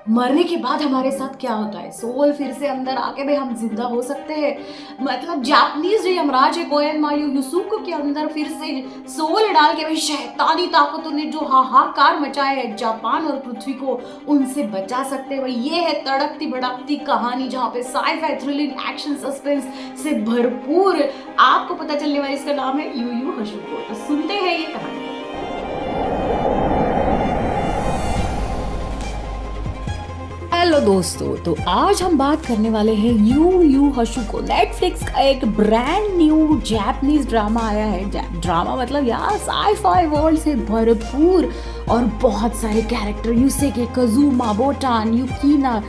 मरने के बाद हमारे साथ क्या होता है, सोल फिर से अंदर आके भी हम जिंदा हो सकते हैं। मतलब जापानीज जो यमराज है कोएन मायू युसुको के अंदर फिर से सोल डाल के भाई शैतानी ताकतों ने जो हाहाकार मचाया है जापान और पृथ्वी को, उनसे बचा सकते हैं भाई। ये है तड़कती भड़कती कहानी जहाँ पे साइफाई थ्रिलिंग एक्शन सस्पेंस से भरपूर। आपको पता चलने वाला इसका नाम है यू यू हशुको। तो सुनते हैं ये कहानी। हेलो दोस्तों, तो आज हम बात करने वाले हैं यू यू हशुको। नेटफ्लिक्स का एक ब्रांड न्यू जापानीज ड्रामा आया है। ड्रामा मतलब यार साई-फाई वर्ल्ड से भरपूर और बहुत सारे कैरेक्टर, यूसेके, कज़ुमा, बोटान, युकीना,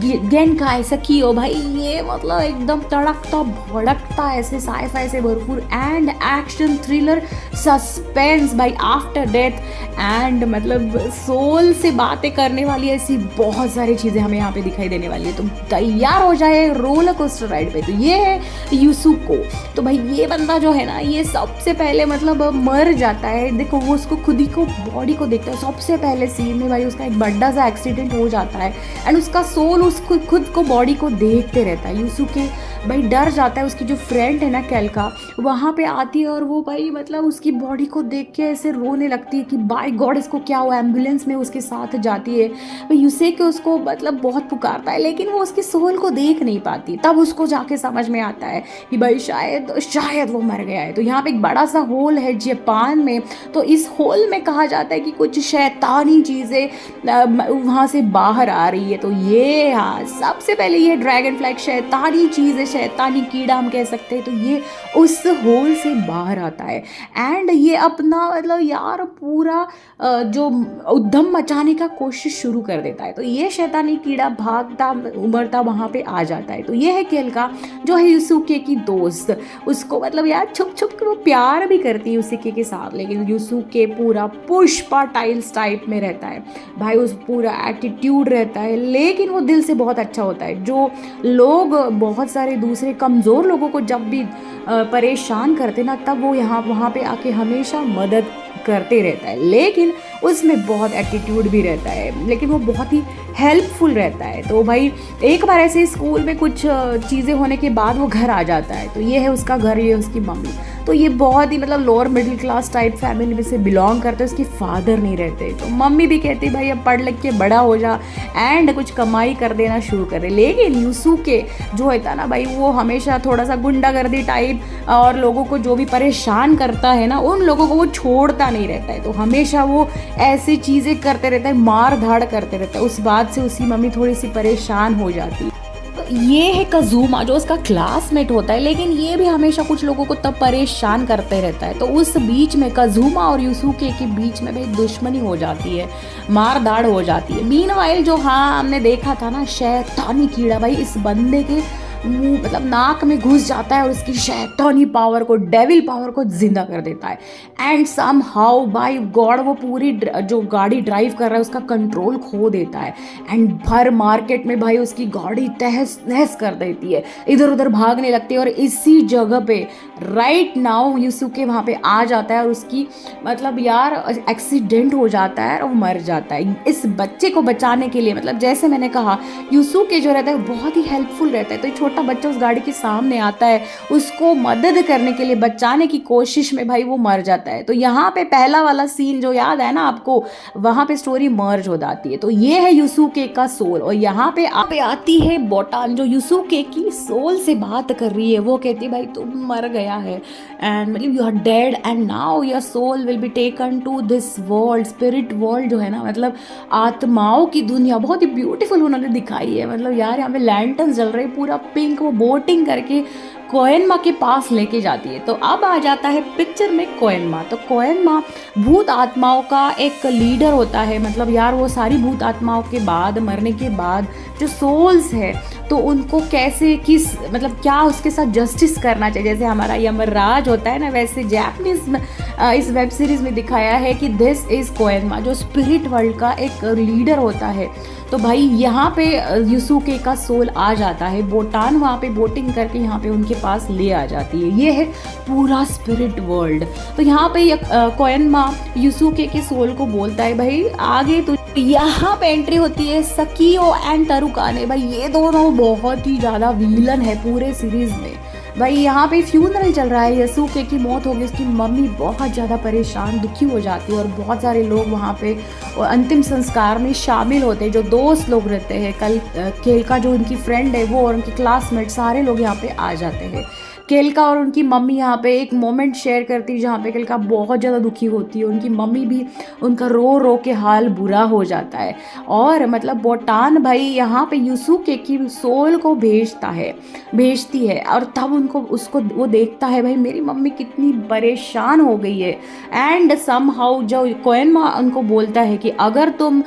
गेनकाई, सकियो। भाई ये मतलब एकदम तड़कता भड़कता ऐसे साई-फाई से भरपूर एंड एक्शन थ्रिलर सस्पेंस भाई आफ्टर डेथ एंड मतलब सोल से बातें करने वाली ऐसी बहुत सारी चीज़ें हमें यहाँ पे दिखाई देने वाली है। तो तैयार हो जाए रोलर कोस्टर राइड पे। तो ये है यूसुको। तो भाई ये बंदा जो है ना, ये सबसे पहले मतलब मर जाता है। देखो वो उसको खुद ही को बॉडी को देखता है सबसे पहले सीन में। भाई उसका एक बड़ा सा एक्सीडेंट हो जाता है एंड उसका सोल उस खुद को बॉडी को देखते रहता है। यूसुके भाई डर जाता है। उसकी जो फ्रेंड है ना कैल्का, वहाँ पे आती है और वो भाई मतलब उसकी बॉडी को देख के ऐसे रोने लगती है कि बाय गॉड इसको क्या हुआ। एम्बुलेंस में उसके साथ जाती है। भाई यूसेके उसको मतलब बहुत पुकारता है लेकिन वो उसकी सोल को देख नहीं पाती। तब उसको जाके समझ में आता है कि भाई शायद वो मर गया है। तो यहाँ पे एक बड़ा सा होल है जापान में। तो इस होल में कहा जाता है कि कुछ शैतानी चीज़ें वहाँ से बाहर आ रही है। तो ये हाँ, सबसे पहले ये ड्रैगन फ्लाई शैतानी चीज़ है, शैतानी कीड़ा हम कह सकते हैं। तो ये उस होल से बाहर आता है एंड ये अपना मतलब यार पूरा जो उद्यम मचाने का कोशिश शुरू कर देता है। तो ये शैतानी कीड़ा भागता उमड़ता वहाँ पे आ जाता है। तो ये है केल्का जो है यूसुके की दोस्त। उसको मतलब यार छुप छुप के वो प्यार भी करती है यूसुके के साथ, लेकिन यूसुके पूरा पुष्पा टाइल्स टाइप में रहता है भाई। उस पूरा एटीट्यूड रहता है लेकिन वो दिल से बहुत अच्छा होता है। जो लोग बहुत सारे दूसरे कमज़ोर लोगों को जब भी परेशान करते ना, तब वो वहाँ पे आके हमेशा मदद करते रहता है। लेकिन उसमें बहुत एटीट्यूड भी रहता है, लेकिन वो बहुत ही हेल्पफुल रहता है। तो भाई एक बार ऐसे स्कूल में कुछ चीज़ें होने के बाद वो घर आ जाता है। तो ये है उसका घर, ये है उसकी मम्मी। तो ये बहुत ही मतलब lower middle class type family में से बिलोंग करते हैं। उसके फादर नहीं रहते। तो मम्मी भी कहती भाई अब पढ़ लिख के बड़ा हो जा एंड कुछ कमाई कर देना शुरू करे। लेकिन यूसुके जो होता ना भाई, वो हमेशा थोड़ा सा गुंडागर्दी टाइप और लोगों को जो भी परेशान करता है ना, उन लोगों को वो छोड़ता नहीं रहता है। तो हमेशा वो ऐसी चीज़ें करते रहता है, मार धाड़ करते रहता है। उस बात से उसकी मम्मी थोड़ी सी परेशान हो जाती है। तो ये है कज़ुमा जो उसका क्लासमेट होता है, लेकिन ये भी हमेशा कुछ लोगों को तब परेशान करते रहता है। तो उस बीच में कज़ुमा और यूसुके के बीच में भाई दुश्मनी हो जाती है, मार धाड़ हो जाती है। मीनवाइल जो हाँ हमने देखा था ना, शैतानी कीड़ा भाई इस बंदे के मुंह मतलब नाक में घुस जाता है और उसकी शैतानी पावर को, डेविल पावर को जिंदा कर देता है। And somehow by God वो पूरी जो गाड़ी ड्राइव कर रहा है उसका कंट्रोल खो देता है एंड भर मार्केट में भाई उसकी गाड़ी तहस नहस कर देती है, इधर उधर भागने लगती है। और इसी जगह पे राइट नाउ यूसुके वहाँ पे आ जाता है और उसकी मतलब यार एक्सीडेंट हो जाता है और वो मर जाता है। इस बच्चे को बचाने के लिए मतलब जैसे मैंने कहा, यूसुके जो रहता है बहुत ही हेल्पफुल रहता है। तो छोटा बच्चा उस गाड़ी के सामने आता है, उसको मदद करने के लिए बचाने की कोशिश में भाई वो मर जाता है। तो यहाँ पे पहला वाला सीन जो याद है ना आपको, वहाँ पे स्टोरी मर्ज हो जाती है। तो ये है यूसुके का सोल और यहाँ पे आती है बोटान जो यूसुके की सोल से बात कर रही है। वो कहती है भाई तुम मर गया है एंड मतलब you are dead and now your soul will be taken to this world, spirit world जो है ना, मतलब आत्माओं की दुनिया। बहुत ही ब्यूटीफुल उन्होंने दिखाई है। मतलब यार यहाँ पे लैंटर्न्स जल रहे, पूरा पिंक। वो बोटिंग करके कोएनमा के पास लेके जाती है। तो अब आ जाता है पिक्चर में कोएनमा। तो कोएनमा भूत आत्माओं का एक लीडर होता है। मतलब यार वो सारी भूत आत्माओं के बाद, मरने के बाद जो सोल्स है, तो उनको कैसे किस मतलब क्या उसके साथ जस्टिस करना चाहिए। जैसे हमारा यमराज होता है ना, वैसे जापानीज में इस वेब सीरीज़ में दिखाया है कि दिस इज़ कोएनमा जो स्पिरिट वर्ल्ड का एक लीडर होता है। तो भाई यहाँ पे यूसुके का सोल आ जाता है। बोटान वहाँ पे बोटिंग करके यहाँ पे उनके पास ले आ जाती है। ये है पूरा स्पिरिट वर्ल्ड। तो यहाँ पे कोएनमा यूसुके के सोल को बोलता है भाई आगे यहाँ पे एंट्री होती है सकियो एंड तरुकाने। भाई ये दोनों बहुत ही ज़्यादा विलन है पूरे सीरीज में। भाई यहाँ पे फ्यूनरल चल रहा है, यसूके की मौत हो गई, उसकी मम्मी बहुत ज़्यादा परेशान दुखी हो जाती है और बहुत सारे लोग वहाँ पे और अंतिम संस्कार में शामिल होते हैं। जो दोस्त लोग रहते हैं, कल केल का जो उनकी फ्रेंड है वो और उनके क्लासमेट सारे लोग यहाँ पे आ जाते हैं। केलका और उनकी मम्मी यहाँ पे एक मोमेंट शेयर करती है जहाँ पे केलका बहुत ज़्यादा दुखी होती है, उनकी मम्मी भी, उनका रो रो के हाल बुरा हो जाता है। और मतलब बोटान भाई यहाँ पे यूसुके की सोल को भेजती है और तब उनको उसको वो देखता है भाई मेरी मम्मी कितनी परेशान हो गई है। एंड समहाउ जो कोएनमा उनको बोलता है कि अगर तुम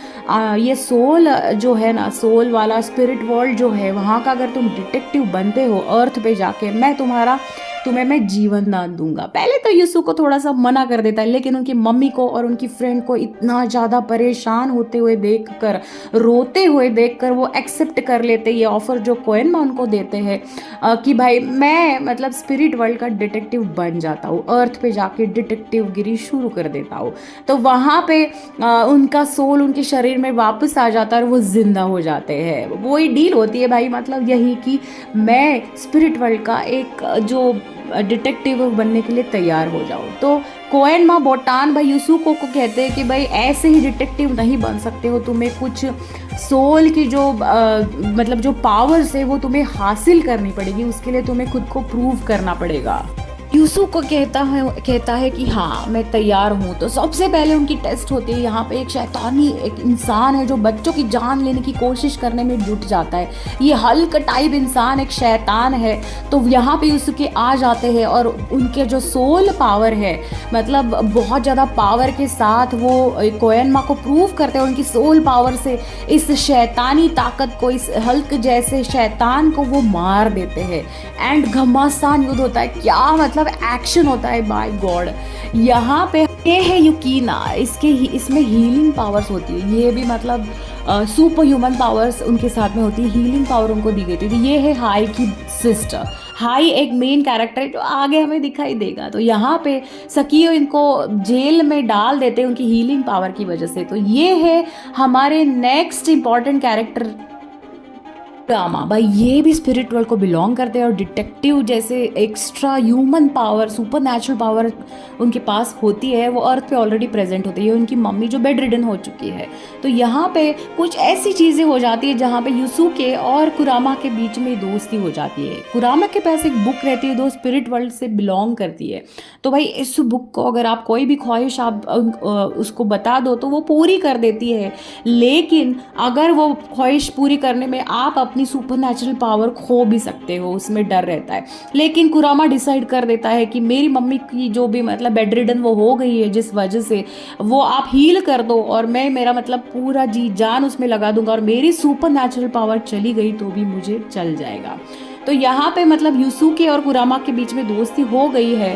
ये सोल जो है ना, सोल वाला स्पिरिट वर्ल्ड जो है वहाँ का अगर तुम डिटेक्टिव बनते हो अर्थ पे जाके, मैं तुम्हें मैं जीवन दान दूंगा। पहले तो यूसु को थोड़ा सा मना कर देता है, लेकिन उनकी मम्मी को और उनकी फ्रेंड को इतना ज़्यादा परेशान होते हुए देखकर, रोते हुए देखकर वो एक्सेप्ट कर लेते ये ऑफर जो कोएनमा उनको देते हैं कि भाई मैं मतलब स्पिरिट वर्ल्ड का डिटेक्टिव बन जाता हूँ, अर्थ पे जाके डिटेक्टिव गिरी शुरू कर देता हूँ। तो वहाँ पे उनका सोल उनके शरीर में वापस आ जाता है और वो जिंदा हो जाते हैं। वही डील होती है भाई, मतलब यही कि मैं स्पिरिट वर्ल्ड का एक जो डिटेक्टिव बनने के लिए तैयार हो जाओ। तो कोएनमा बोटान भाई यूसुको को कहते हैं कि भाई ऐसे ही डिटेक्टिव नहीं बन सकते हो, तुम्हें कुछ सोल की जो मतलब जो पावर्स है वो तुम्हें हासिल करनी पड़ेगी, उसके लिए तुम्हें खुद को प्रूव करना पड़ेगा। यूसु को कहता है कि हाँ मैं तैयार हूँ। तो सबसे पहले उनकी टेस्ट होती है। यहाँ पे एक शैतानी एक इंसान है जो बच्चों की जान लेने की कोशिश करने में जुट जाता है। ये हल्क टाइप इंसान एक शैतान है। तो यहाँ पे यूसुके आ जाते हैं और उनके जो सोल पावर है, मतलब बहुत ज़्यादा पावर के साथ वो कोएनमा को प्रूव करते हैं उनकी सोल पावर से इस शैतानी ताकत को, इस हल्क जैसे शैतान को वो मार देते हैं। एंड घमासान युद्ध होता है, क्या मतलब एक्शन होता है, बाय गॉड। यहाँ पे ये है युकीना, इसमें हीलिंग पावर्स होती है। ये भी मतलब सुपर ह्यूमन पावर्स उनके साथ में होती है, हीलिंग पावर उनको दी गई थी। ये है हाई की सिस्टर। हाई एक मेन कैरेक्टर है जो आगे हमें दिखाई देगा। तो यहाँ पे सकियो इनको जेल में डाल देते हैं उनकी हीलिंग पावर की वजह से। तो ये है हमारे नेक्स्ट इंपॉर्टेंट कैरेक्टर रामा। भाई ये भी स्पिरिट वर्ल्ड को बिलोंग करते हैं और डिटेक्टिव जैसे extra human power, super natural power उनके पास होती है। वो अर्थ पे ऑलरेडी प्रेजेंट होती है। उनकी मम्मी जो बेड रिडन हो चुकी है। तो यहाँ पे कुछ ऐसी चीज़ें हो जाती है जहाँ पे यूसुके और कुरामा के बीच में दोस्ती हो जाती है। कुरामा के पास एक बुक रहती है जो स्पिरिट वर्ल्ड से बिलोंग करती है। तो भाई इस बुक को अगर आप कोई भी ख्वाहिश आप उसको बता दो तो वो पूरी कर देती है। लेकिन अगर वो ख्वाहिश पूरी करने में आप अपनी सुपर नेचुरल पावर खो भी सकते हो, उसमें डर रहता है। लेकिन कुरामा डिसाइड कर देता है कि मेरी मम्मी की जो भी मतलब बेड रिडन वो हो गई है जिस वजह से, वो आप हील कर दो और मैं मेरा मतलब पूरा जी जान उसमें लगा दूंगा और मेरी सुपर नेचुरल पावर चली गई तो भी मुझे चल जाएगा। तो यहाँ पे मतलब यूसुके और कुरामा के बीच में दोस्ती हो गई है।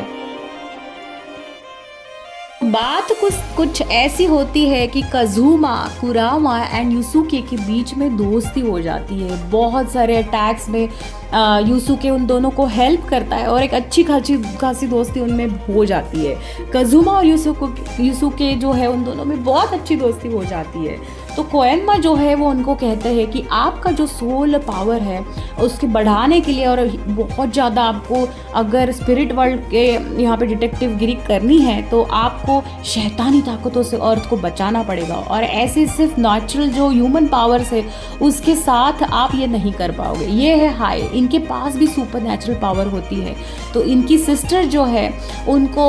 बात कुछ ऐसी होती है कि कज़ुमा, कुरामा एंड यूसुके के बीच में दोस्ती हो जाती है। बहुत सारे अटैक्स में यूसुके उन दोनों को हेल्प करता है और एक अच्छी खासी दोस्ती उनमें हो जाती है। कज़ुमा और यूसुके जो है उन दोनों में बहुत अच्छी दोस्ती हो जाती है। तो कोएनमा जो है वो उनको कहते हैं कि आपका जो सोल पावर है उसके बढ़ाने के लिए और बहुत ज़्यादा आपको अगर स्पिरिट वर्ल्ड के यहाँ पे डिटेक्टिव गिरी करनी है तो आपको शैतानी ताकतों से अर्थ को बचाना पड़ेगा। और ऐसे सिर्फ नेचुरल जो ह्यूमन पावर्स है उसके साथ आप ये नहीं कर पाओगे। ये है हाई, इनके पास भी सुपर नेचुरल पावर होती है। तो इनकी सिस्टर जो है उनको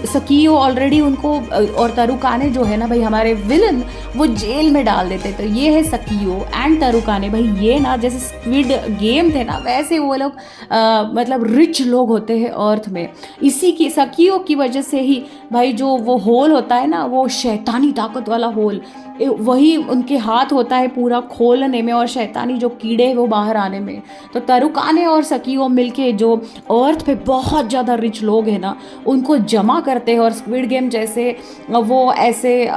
सकियो ऑलरेडी उनको और तरुकाने जो है ना भाई हमारे विलन, वो जेल में डाल देते। तो ये है सकियो एंड तरुकाने। भाई ये ना जैसे स्क्विड गेम थे ना वैसे वो लोग मतलब रिच लोग होते हैं अर्थ में। इसी की सकियो की वजह से ही भाई जो वो होल होता है ना, वो शैतानी ताकत वाला होल, वही उनके हाथ होता है पूरा खोलने में और शैतानी जो कीड़े वो बाहर आने में। तो तरुकाने और सकियो मिलके जो अर्थ पे बहुत ज़्यादा रिच लोग हैं ना उनको जमा करते हैं और स्क्विड गेम जैसे वो ऐसे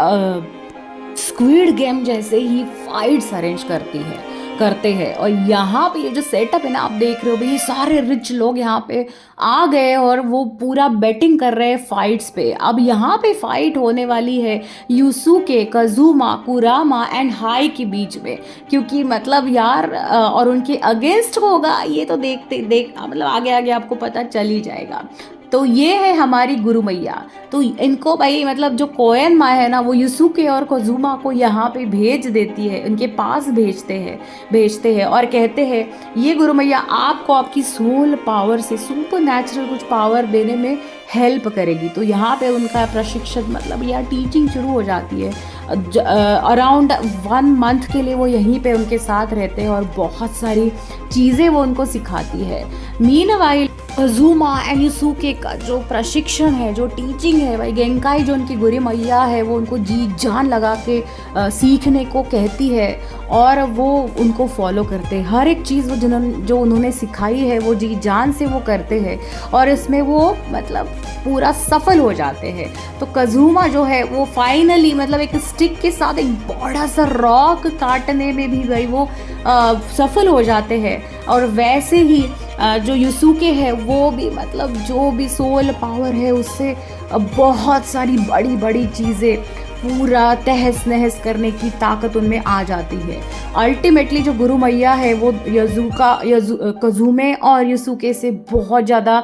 स्क्विड गेम जैसे ही फाइट्स अरेंज करती है। करते हैं। और यहाँ पे ये जो सेटअप है ना, आप देख रहे हो भाई, ये सारे रिच लोग यहाँ पे आ गए और वो पूरा बेटिंग कर रहे हैं फाइट्स पे। अब यहाँ पे फाइट होने वाली है यूसुके, कजुमा, कुरामा एंड हाई के बीच में, क्योंकि मतलब यार और उनके अगेंस्ट होगा ये तो देखते देख मतलब आगे आगे आपको पता चल ही जाएगा। तो ये है हमारी गुरु मैया। तो इनको भाई मतलब जो कोएन माँ है ना, वो यूसुके और कोजुमा को यहाँ पे भेज देती है, उनके पास भेजते हैं और कहते हैं ये गुरु मैया आपको आपकी सोल पावर से सुपर नेचुरल कुछ पावर देने में हेल्प करेगी। तो यहाँ पे उनका प्रशिक्षण मतलब या टीचिंग शुरू हो जाती है। अराउंड 1 मंथ के लिए वो यहीं पे उनके साथ रहते हैं और बहुत सारी चीज़ें वो उनको सिखाती है। मीनवाइल कजुमा एंड यूसुके का जो प्रशिक्षण है, जो टीचिंग है भाई, गेंकाई जो उनकी गुरु मैया है वो उनको जी जान लगा के सीखने को कहती है और वो उनको फॉलो करते हैं। हर एक चीज़ वो जो उन्होंने सिखाई है वो जी जान से वो करते हैं और इसमें वो मतलब पूरा सफल हो जाते हैं। तो कजुमा जो है वो फाइनली मतलब एक स्टिक के साथ एक बड़ा सा रॉक काटने में भी भाई वो सफल हो जाते हैं। और वैसे ही जो यूसुके है वो भी मतलब जो भी सोल पावर है उससे बहुत सारी बड़ी बड़ी चीज़ें पूरा तहस नहस करने की ताकत उनमें आ जाती है। अल्टीमेटली जो गुरु मैया है वो कजुमे और यूसुके से बहुत ज़्यादा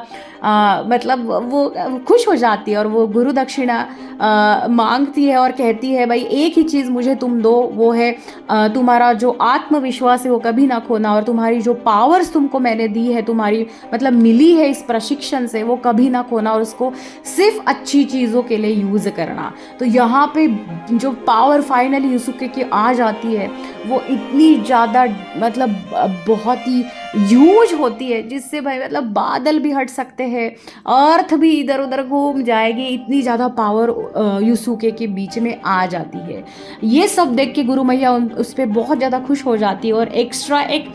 मतलब वो खुश हो जाती है और वो गुरु दक्षिणा मांगती है और कहती है भाई एक ही चीज़ मुझे तुम दो, वो है तुम्हारा जो आत्मविश्वास है वो कभी ना खोना और तुम्हारी जो पावर्स तुमको मैंने दी है, तुम्हारी मतलब मिली है इस प्रशिक्षण से, वो कभी ना खोना और उसको सिर्फ अच्छी चीज़ों के लिए यूज़ करना। तो यहाँ पे जो पावर फाइनली यूसुके की आ जाती है वो इतनी ज़्यादा मतलब बहुत ही ह्यूज होती है जिससे भाई मतलब बादल भी हट सकते हैं, अर्थ भी इधर उधर घूम जाएगी, इतनी ज़्यादा पावर यूसुके के बीच में आ जाती है। ये सब देख के गुरु मैया उस पर बहुत ज़्यादा खुश हो जाती है और एक्स्ट्रा एक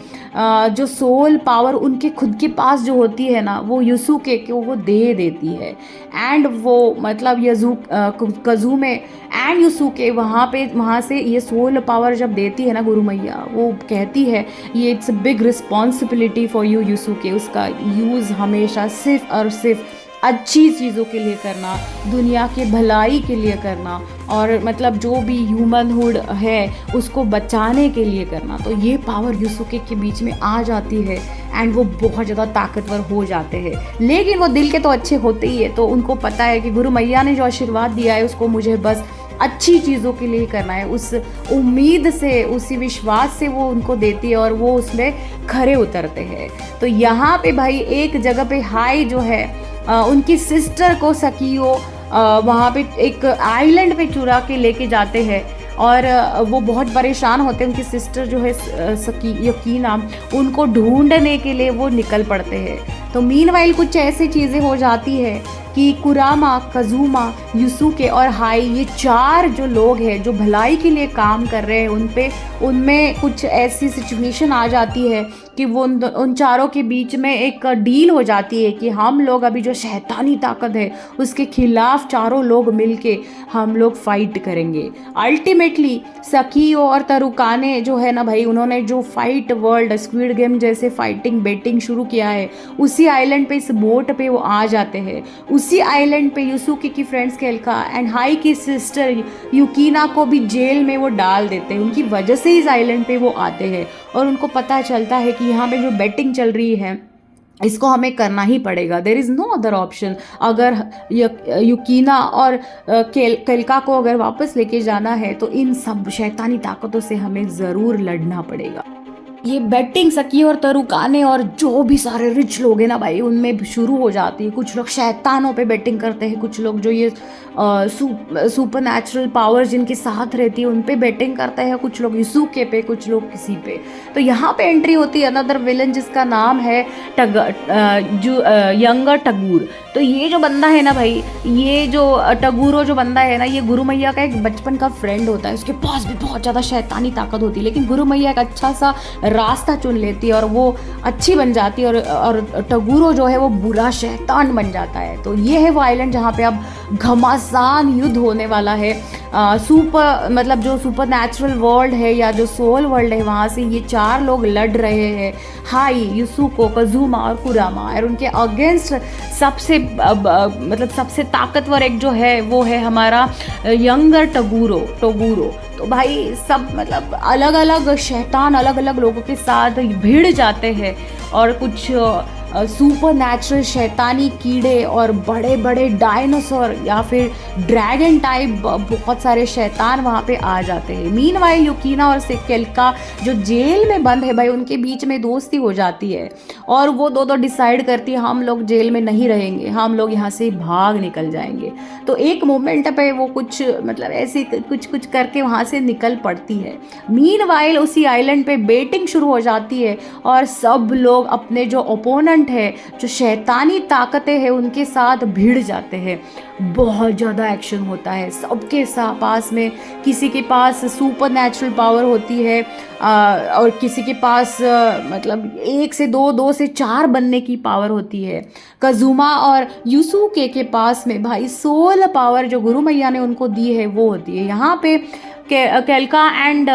जो सोल पावर उनके खुद के पास जो होती है ना वो यूसुके को वो दे देती है। एंड वो मतलब कजुमे एंड यूसुके वहाँ से ये सोल पावर जब देती है ना गुरु मैया, वो कहती है ये it's a big responsibility for you Yusuke, उसका यूज़ हमेशा सिर्फ और सिर्फ अच्छी चीज़ों के लिए करना, दुनिया के भलाई के लिए करना और मतलब जो भी ह्यूमनहुड है उसको बचाने के लिए करना। तो ये पावर यूसुके के बीच में आ जाती है एंड वो बहुत ज़्यादा ताकतवर हो जाते हैं। लेकिन वो दिल के तो अच्छे होते ही है, तो उनको पता है कि गुरु मैया ने जो आशीर्वाद दिया है उसको मुझे बस अच्छी चीज़ों के लिए करना है। उस उम्मीद से, उसी विश्वास से वो उनको देती है और वो उसमें खरे उतरते हैं। तो यहाँ पे भाई एक जगह पे हाई जो है उनकी सिस्टर को सकियो वहाँ पे एक आइलैंड पे चुरा के लेके जाते हैं और वो बहुत परेशान होते हैं। उनकी सिस्टर जो है यकीना उनको ढूंढने के लिए वो निकल पड़ते हैं। तो मीनवाइल कुछ ऐसी चीज़ें हो जाती है कि कुरामा, कजुमा, यूसुके और हाई ये 4 जो लोग हैं जो भलाई के लिए काम कर रहे हैं उनमें कुछ ऐसी सिचुएशन आ जाती है कि वो उन चारों के बीच में एक डील हो जाती है कि हम लोग अभी जो शैतानी ताकत है उसके खिलाफ चारों लोग मिलके हम लोग फाइट करेंगे। अल्टीमेटली सकियो और तरुकाने जो है ना भाई, उन्होंने जो फाइट वर्ल्ड स्क्विड गेम जैसे फाइटिंग बेटिंग शुरू किया है उसी आइलैंड पे, इस बोट पे वो आ जाते हैं। उसी आइलैंड पे यूसुके की फ्रेंड्स केल्का एंड हाई की सिस्टर युकीना को भी जेल में वो डाल देते हैं। उनकी वजह से इस आइलैंड पे वो आते हैं और उनको पता चलता है कि यहाँ पे जो बेटिंग चल रही है इसको हमें करना ही पड़ेगा, there is no other option. अगर युकीना और केल्का को अगर वापस लेके जाना है तो इन सब शैतानी ताकतों से हमें ज़रूर लड़ना पड़ेगा। ये बेटिंग सकी और तरुकाने और जो भी सारे रिच लोग हैं ना भाई उनमें शुरू हो जाती है। कुछ लोग शैतानों पे बेटिंग करते हैं, कुछ लोग जो ये सुपर नेचुरल पावर जिनके साथ रहती है उन पे बेटिंग करते हैं, कुछ लोग यूसुके पे, कुछ लोग किसी पे। तो यहाँ पे एंट्री होती है अनदर विलन जिसका नाम है यंगर टगूर। तो ये जो बंदा है ना भाई, ये जो टगूरो जो बंदा है ना, ये गुरु मैया का एक बचपन का फ्रेंड होता है। उसके पास भी बहुत ज़्यादा शैतानी ताकत होती है, लेकिन गुरु मैया एक अच्छा सा रास्ता चुन लेती है और वो अच्छी बन जाती है और टगूरो जो है वो बुरा शैतान बन जाता है। तो ये है वो आइलैंड जहाँ पे अब घमासान युद्ध होने वाला है सुपर मतलब जो सुपर नेचुरल वर्ल्ड है या जो सोल वर्ल्ड है, वहाँ से ये 4 लोग लड़ रहे हैं, हाई, युसुको, कज़ुमा और कुरामा। और उनके अगेंस्ट सबसे मतलब सबसे ताकतवर एक जो है वो है हमारा यंगर टोगुरो। तो भाई सब मतलब अलग अलग शैतान अलग अलग लोगों के साथ भिड़ जाते हैं, और कुछ सुपर नेचुरल शैतानी कीड़े और बड़े बड़े डायनासोर या फिर ड्रैगन टाइप बहुत सारे शैतान वहाँ पे आ जाते हैं। मीनवाइल युकीना और सेकेल्का जो जेल में बंद है भाई, उनके बीच में दोस्ती हो जाती है, और वो दो डिसाइड करती है हम लोग जेल में नहीं रहेंगे, हम लोग यहाँ से भाग निकल जाएंगे। तो एक मोमेंट पे वो कुछ मतलब ऐसे कुछ करके वहाँ से निकल पड़ती है। मीनवाइल उसी आइलैंड पे बेटिंग शुरू हो जाती है, और सब लोग अपने जो ओपोनेंट है, जो शैतानी ताकतें हैं, उनके साथ भिड़ जाते हैं। बहुत ज़्यादा एक्शन होता है सबके पास में, किसी के पास सुपर नेचुरल पावर होती है और किसी के पास मतलब 1 से 2, 2 से 4 बनने की पावर होती है। कज़ुमा और युसुके के पास में भाई सोल पावर जो गुरु मैया ने उनको दी है वो होती है। यहाँ पे केल्का एंड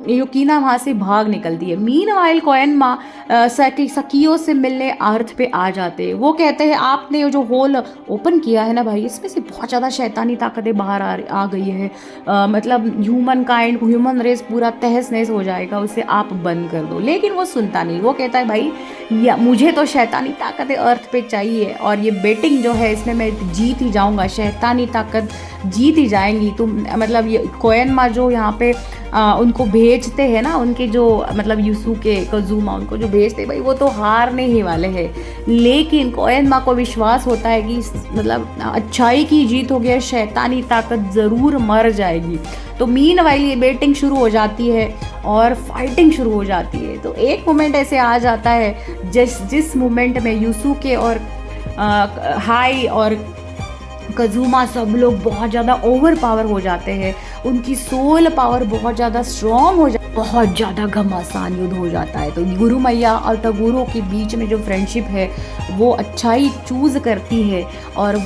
युकीना वहाँ से भाग निकलती है। मीनवाइल कोएनमा सकियो से मिलने अर्थ पे आ जाते हैं। वो कहते हैं आपने जो होल ओपन किया है ना भाई, इसमें से बहुत ज़्यादा शैतानी ताकतें बाहर आ गई है, मतलब ह्यूमन रेस पूरा तहस नहस हो जाएगा, उसे आप बंद कर दो। लेकिन वो सुनता नहीं, वो कहता है भाई या मुझे तो शैतानी ताकतें अर्थ पे चाहिए, और ये बेटिंग जो है इसमें मैं जीत ही जाऊँगा, शैतानी ताकत जीत ही जाएंगी। तुम मतलब ये कोएनमा जो यहाँ पे उनको भेजते हैं ना, उनके जो मतलब युसुके कज़ुमा उनको जो भेजते हैं भाई, वो तो हारने ही वाले हैं। लेकिन कोएनमा को विश्वास होता है कि मतलब अच्छाई की जीत होगी और शैतानी ताकत ज़रूर मर जाएगी। तो मीनवाइल ये बेटिंग शुरू हो जाती है और फाइटिंग शुरू हो जाती है। तो एक मोमेंट ऐसे आ जाता है जिस मोमेंट में युसुके और हाई और कज़ुमा सब लोग बहुत ज़्यादा ओवर पावर हो जाते हैं, उनकी सोल पावर बहुत ज़्यादा स्ट्रॉन्ग हो जाती है, बहुत ज़्यादा घमासान युद्ध हो जाता है। तो गुरु मैया और टगुरो के बीच में जो फ्रेंडशिप है वो अच्छाई चूज़ करती है, और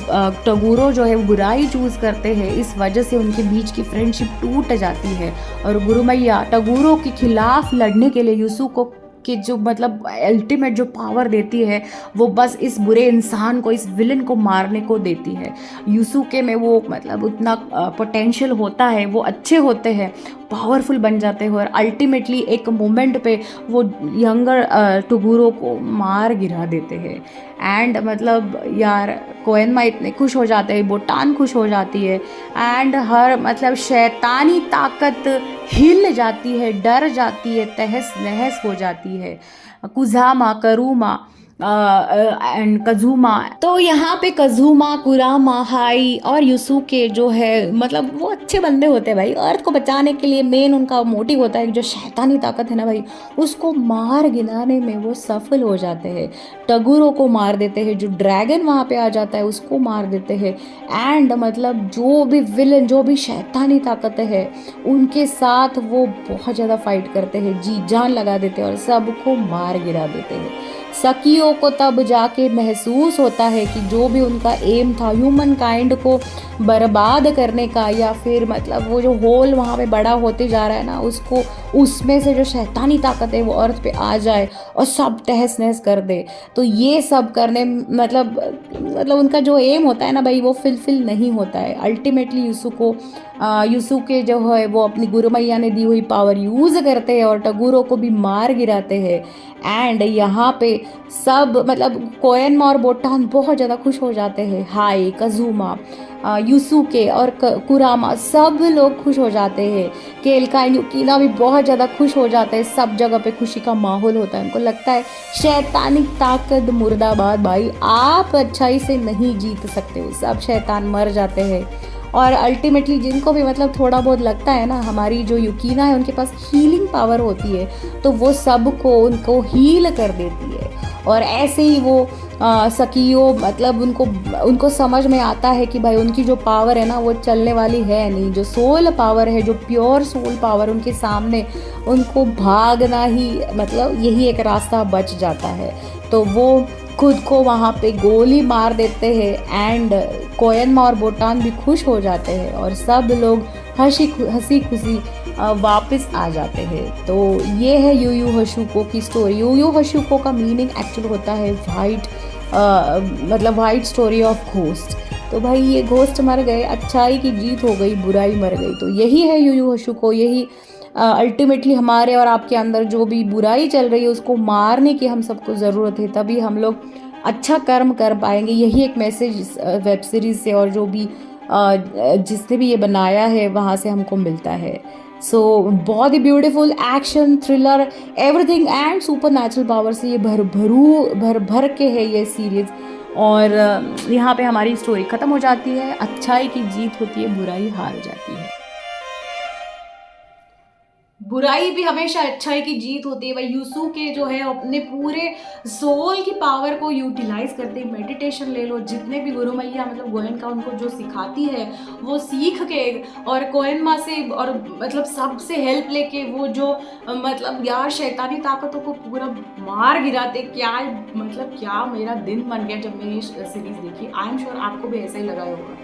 टगुरो जो है वो बुराई चूज़ करते हैं। इस वजह से उनके बीच की फ्रेंडशिप टूट जाती है, और गुरु मैया टगुरो के खिलाफ लड़ने के लिए युसुको कि जो मतलब अल्टीमेट जो पावर देती है वो बस इस बुरे इंसान को, इस विलन को मारने को देती है। युसुके में वो मतलब उतना पोटेंशियल होता है, वो अच्छे होते हैं, पावरफुल बन जाते हैं, और अल्टीमेटली एक मोमेंट पे वो यंगर टगुरो को मार गिरा देते हैं। एंड मतलब यार कोएनमा इतने खुश हो जाते हैं, बोटान खुश हो जाती है, एंड हर मतलब शैतानी ताकत हिल जाती है, डर जाती है, तहस नहस हो जाती है। कुजामा, करूमा एंड कज़ुमा, तो यहाँ पे कज़ुमा, कुरामा, हाई और युसुके जो है मतलब वो अच्छे बंदे होते हैं भाई। अर्थ को बचाने के लिए मेन उनका मोटिव होता है कि जो शैतानी ताकत है ना भाई, उसको मार गिराने में वो सफल हो जाते हैं। टगुरो को मार देते हैं, जो ड्रैगन वहाँ पे आ जाता है उसको मार देते हैं, एंड मतलब जो भी विलन, जो भी शैतानी ताकतें है उनके साथ वो बहुत ज़्यादा फाइट करते हैं, जी जान लगा देते हैं और सबको मार गिरा देते हैं। सकियो को तब जाके महसूस होता है कि जो भी उनका एम था ह्यूमन काइंड को बर्बाद करने का, या फिर मतलब वो जो होल वहाँ पे बड़ा होते जा रहा है ना, उसको उसमें से जो शैतानी ताकत है वो अर्थ पे आ जाए और सब तहस नहस कर दे। तो ये सब करने मतलब उनका जो एम होता है ना भाई वो फुलफिल नहीं होता है। अल्टीमेटली युसुके जो है वो अपनी गुरु मैया ने दी हुई पावर यूज़ करते हैं और टगुरो को भी मार गिराते हैं। एंड यहाँ पे सब मतलब कोएनमा और बोटान बहुत ज़्यादा खुश हो जाते हैं। हाई, कज़ुमा, युसुके और कुरामा सब लोग खुश हो जाते हैं। केल्का युकीना भी बहुत ज़्यादा खुश हो जाते हैं। सब जगह पे खुशी का माहौल होता है। उनको लगता है शैतानी ताकत मुर्दाबाद भाई, आप अच्छाई से नहीं जीत सकते हो, सब शैतान मर जाते हैं। और अल्टीमेटली जिनको भी मतलब थोड़ा बहुत लगता है ना, हमारी जो युकीना है उनके पास हीलिंग पावर होती है, तो वो सबको उनको हील कर देती है। और ऐसे ही वो सकियो मतलब उनको समझ में आता है कि भाई उनकी जो पावर है ना वो चलने वाली है नहीं, जो सोल पावर है, जो प्योर सोल पावर उनके सामने, उनको भागना ही मतलब यही एक रास्ता बच जाता है। तो वो खुद को वहाँ पे गोली मार देते हैं। एंड कोएनमा और बोटान भी खुश हो जाते हैं और सब लोग हंसी खुशी वापस आ जाते हैं। तो ये है यू यू हशुको की स्टोरी। यू यू हशुको का मीनिंग एक्चुअल होता है वाइट, मतलब वाइट स्टोरी ऑफ घोस्ट। तो भाई ये घोस्ट मर गए, अच्छाई की जीत हो गई, बुराई मर गई। तो यही है यू यू हशुको। यही अल्टीमेटली हमारे और आपके अंदर जो भी बुराई चल रही है उसको मारने की हम सबको ज़रूरत है, तभी हम लोग अच्छा कर्म कर पाएंगे। यही एक मैसेज वेब सीरीज से और जो भी जिसने भी ये बनाया है वहाँ से हमको मिलता है। सो बहुत ही beautiful action thriller everything and supernatural power से ये भर भर के है ये सीरीज। और यहाँ पे हमारी स्टोरी ख़त्म हो जाती है, अच्छाई की जीत होती है, बुराई हार जाती है। बुराई भी हमेशा अच्छाई की जीत होती है। भाई यूसुके जो है अपने पूरे सोल की पावर को यूटिलाइज करते हैं। मेडिटेशन ले लो, जितने भी गुरु मैया मतलब गोयनका उनको जो सिखाती है वो सीख के, और कोहिमा से और मतलब सबसे हेल्प लेके वो जो मतलब यार शैतानी ताकतों को पूरा मार गिराते। क्या मतलब क्या मेरा दिन बन गया जब मैंने ये सीरीज देखी। आई एम श्योर आपको भी ऐसा ही लगा होगा।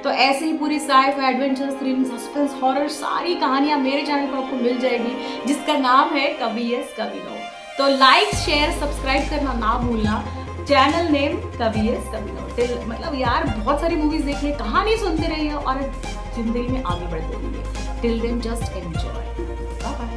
तो ऐसे ही पूरी scifi adventure thrill suspense horror सारी कहानियां मेरे चैनल पर आपको मिल जाएगी, जिसका नाम है कभी यस कभी नो। तो लाइक शेयर सब्सक्राइब करना ना भूलना। चैनल नेम कभी यस कभी नो। मतलब यार बहुत सारी मूवीज देखिए, कहानी सुनते रहिए और जिंदगी में आगे बढ़ते रहिए। Till then just enjoy. Bye bye.